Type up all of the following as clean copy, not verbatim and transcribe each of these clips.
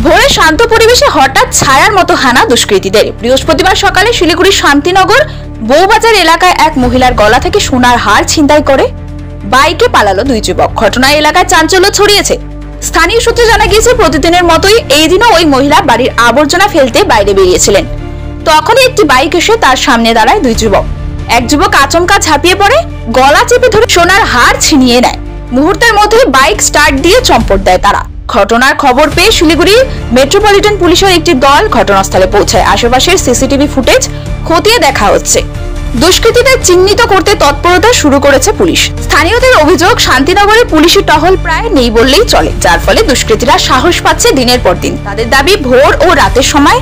ভোরে শান্ত পরিবেশে হঠাৎ ছায়ার মতো হানা দুষ্কৃতীদের। বৃহস্পতিবার সকালে শিলিগুড়ির শান্তিনগর বউবাজার এলাকায় এক মহিলার গলা থেকে সোনার হার ছিনতাই করে বাইকে পালালো দুই যুবক। ঘটনায় এলাকায় চাঞ্চল্য ছড়িয়েছে। স্থানীয় সূত্রে জানা গিয়েছে, প্রতিদিনের মতোই এই দিনও ওই মহিলা বাড়ির আবর্জনা ফেলতে বাইরে বেরিয়েছিলেন। তখনই একটি বাইক এসে তার সামনে দাঁড়ায় দুই যুবক। এক যুবক আচমকা ঝাঁপিয়ে পড়ে গলা চেপে ধরে সোনার হার ছিনিয়ে নেয়। মুহূর্তের মধ্যে বাইক স্টার্ট দিয়ে চম্পট দেয় তারা। ঘটনার খবর পেয়ে শিলিগুড়ি মেট্রোপলিটন পুলিশের একটি দল ঘটনাস্থলে পৌঁছায়। আশেপাশের সিসিটিভি ফুটেজ খতিয়ে দেখা হচ্ছে। দুষ্কৃতীদের চিহ্নিত করতে তৎপরতা শুরু করেছে পুলিশ। স্থানীয়দের অভিযোগ, শান্তিনগরে পুলিশি টহল প্রায় নেই বললেই চলে, যার ফলে দুষ্কৃতীরা সাহস পাচ্ছে দিনের পর দিন। তাদের দাবি, ভোর ও রাতের সময়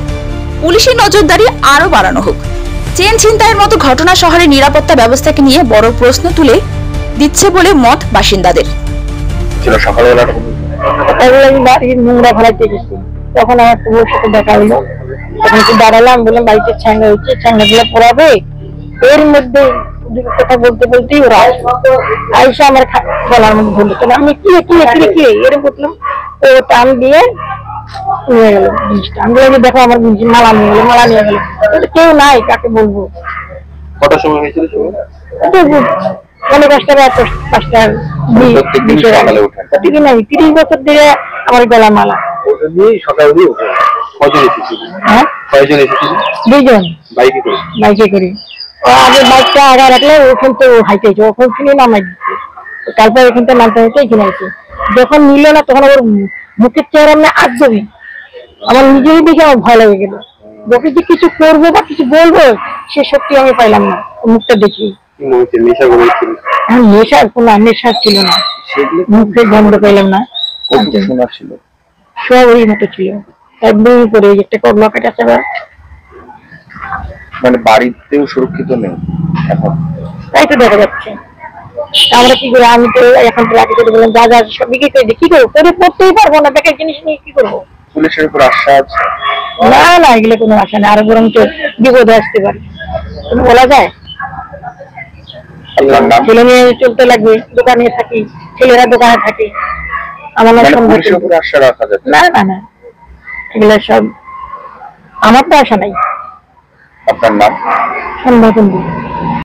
পুলিশি নজরদারি আরো বাড়ানো হোক। চেন ছিনতাইয়ের মতো ঘটনা শহরের নিরাপত্তা ব্যবস্থাকে নিয়ে বড় প্রশ্ন তুলে দিচ্ছে বলে মত বাসিন্দাদের। বাড়ির নোংরা ফেলাইতে গেছি, তখন আমার বউর সাথে দেখা হইলো। তখন একটু দাঁড়ালাম, বললাম বাড়িতে ছ্যাঙ্গা হয়েছে, ছ্যাঙ্গা গুলো পড়াবে। এর মধ্যে কথা বলতে বলতেই ওরা আইসা আমার গলার মধ্যে ধরলো। আমি কি এরকম করলাম, ও টান দিয়ে নিয়ে গেল জিনিসটা। আমি বললাম, দেখো আমার মালা নিয়ে গেলো, মালা নিয়ে গেলো। কেউ নাই, কাকে বলবো? কটার সময় হয়েছিল? মনে কষ্ট 5টার প্রতিদিন আমি 30 বছর ধরে আমার গলা মালা। দুইজন বাইকে করি। আগে বাইকটা আগা রাখলে ওখান তো হাইতে ওখান থেকে নামাই দিচ্ছে, তারপর এখান থেকে নামতে হইতে এখানে আছে। যখন নিল না তখন ওর মুখের চেহারা মানে একদমই আমার নিজেরই দেখে আমার ভয় লেগে গেল। ওকে যে কিছু করবো বা কিছু বলবো সে শক্তি আমি পাইলাম না মুখটা দেখি। নেশা ছিল না, মুখে গন্ধ পাইলাম না। সব ওই মতো ছিল, একদম করে একটা লকেট আছে। মানে বাড়িতেও সুরক্ষিত নেই এখন, তাই তো দেখা যাচ্ছে। আমরা কি করে? আমি তো এখন তো রাখি বললাম, যা যা সব বিক্রি করে দিই, কি করবো? করে পড়তেই পারবো না, বেকার জিনিস নিয়ে কি করবো? পুলিশের উপর আশা আছে? না, এগুলো কোনো আশা নেই, আরো বরং বিপদে আসতে পারে। তুমি বলা যায়? ছেলে মেয়ে চলতে লাগবে, দোকানে থাকি, ছেলেরা দোকানে থাকে। আমার না, এগুলো সব আমার তো আশা নাই। আপনার নাম? সন্ধ্যা।